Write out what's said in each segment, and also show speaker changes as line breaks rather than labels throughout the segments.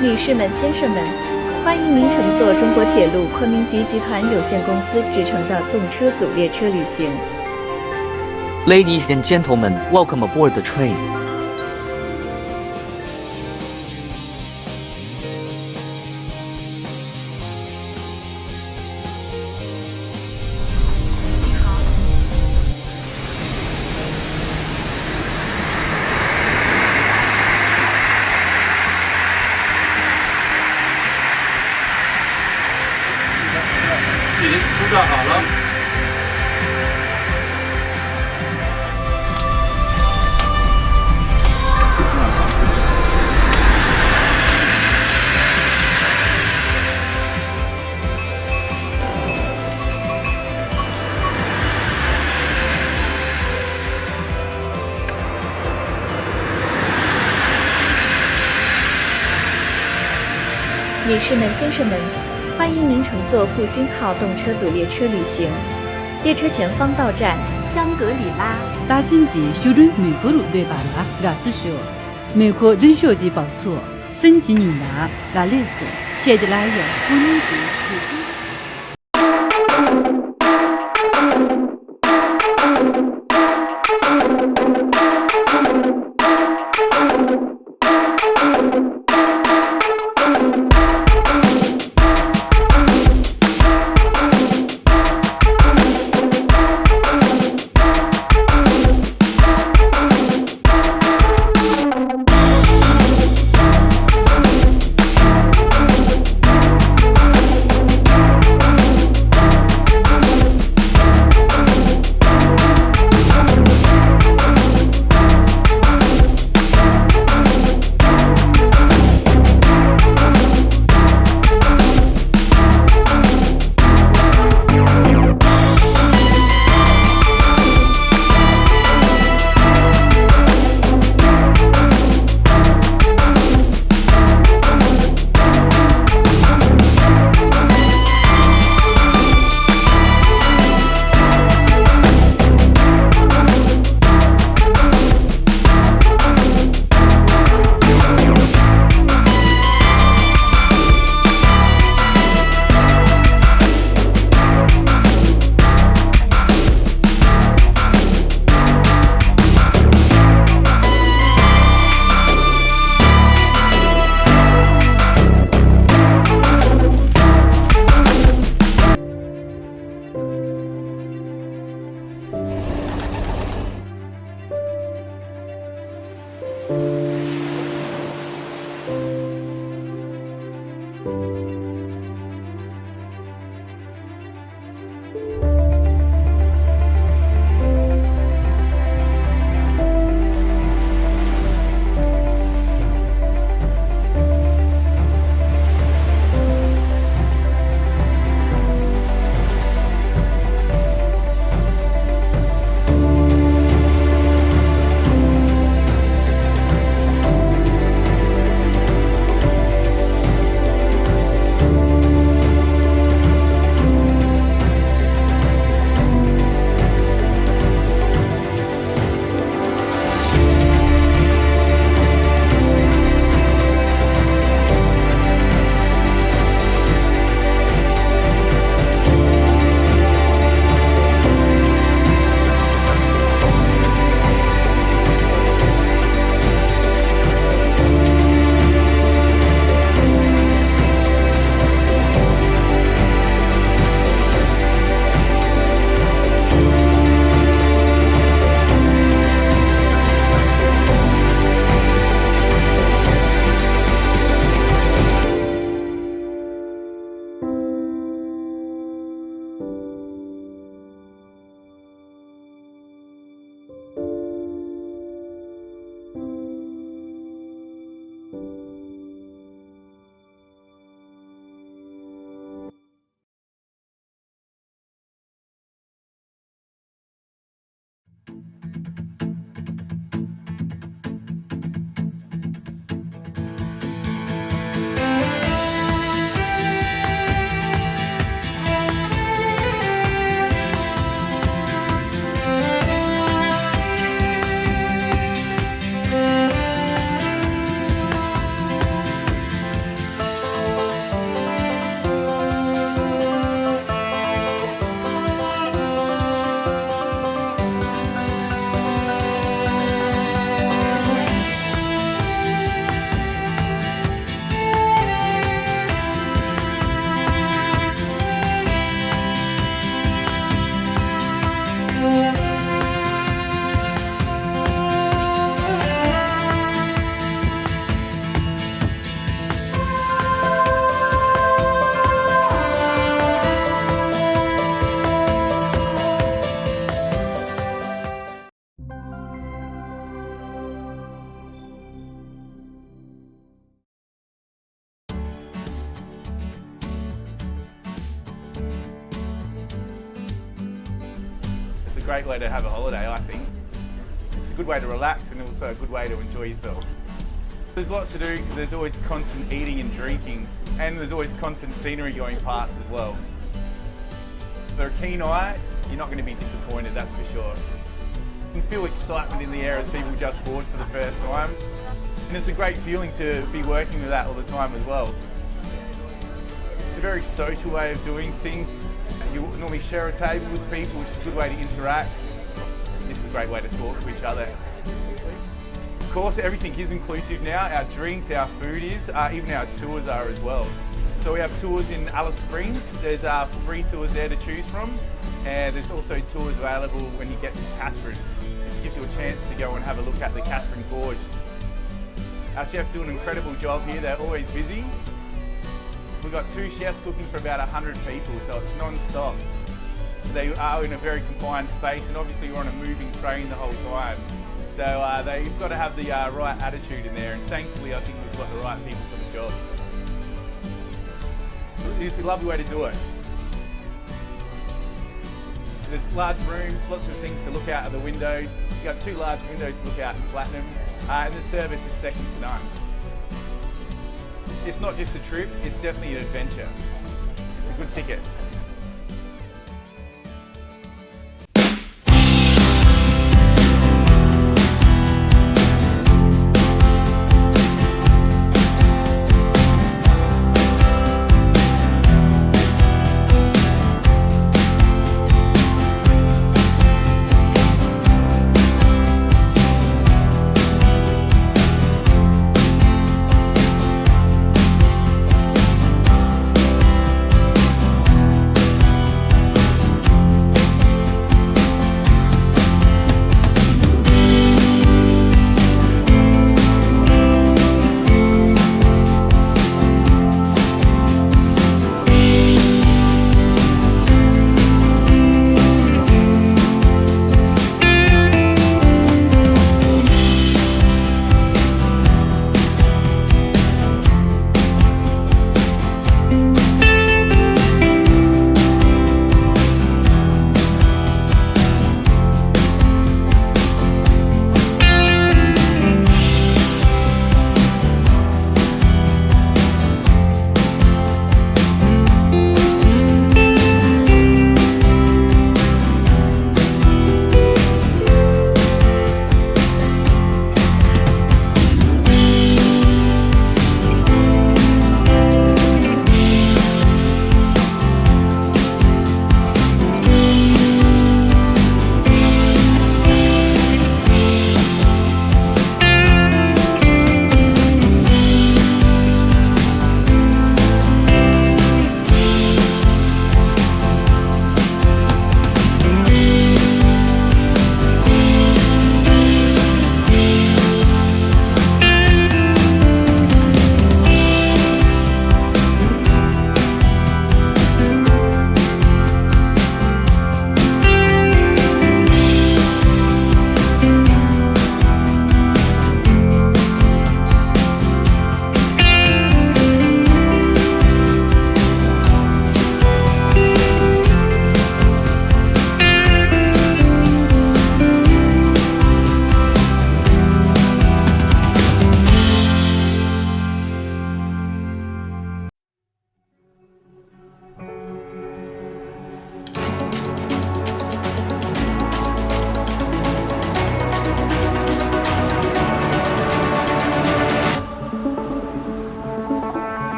女士们、先生们，欢迎您乘坐中国铁路昆明局集团有限公司制成的动车组列车旅行。
Ladies and gentlemen, welcome aboard the train.
已经出站好了。
女士们、先生们，欢迎您乘坐复兴号动车组列车旅行。列车前方到站香格里拉。
搭乘前修正美国路段牌啦，驾驶手，美国蹲小级报错，升级人拿，拉列索，接着来有福尼级。
a great way to have a holiday, I think. It's a good way to relax and also a good way to enjoy yourself. There's lots to do because there's always constant eating and drinking, and there's always constant scenery going past as well. For a keen eye, you're not going to be disappointed, that's for sure. You can feel excitement in the air as people just board for the first time, and it's a great feeling to be working with that all the time as well. It's a very social way of doing things. You normally share a table with people, which is a good way to interact. This is a great way to talk to each other. Of course, everything is inclusive now. Our drinks, our food is, even our tours are as well. So we have tours in Alice Springs. There's 3 tours there to choose from. And there's also tours available when you get to Catherine. It gives you a chance to go and have a look at the Catherine Gorge. Our chefs do an incredible job here. They're always busy. We've got 2 chefs cooking for about 100 people, so it's non-stop. They are in a very confined space, and obviously you're on a moving train the whole time. So you've got to have the right attitude in there, and thankfully I think we've got the right people for the job. It's a lovely way to do it. There's large rooms, lots of things to look out of the windows. You've got 2 large windows to look out in Platinum, and the service is second to none. It's not just a trip, it's definitely an adventure. It's a good ticket.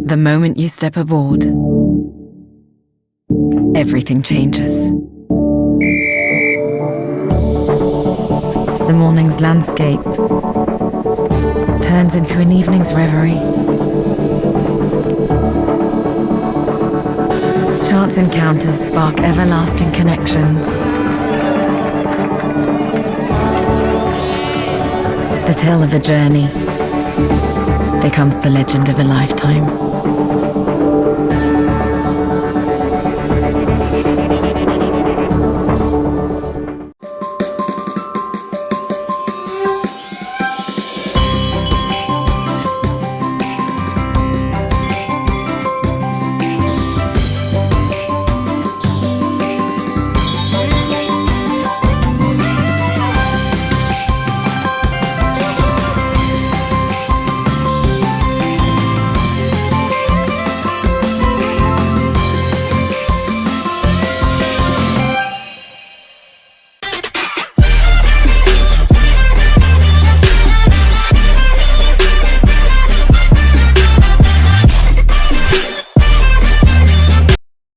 The moment you step aboard, everything changes. The morning's landscape turns into an evening's reverie. Chance encounters spark everlasting connections. The tale of a journey becomes the legend of a lifetime.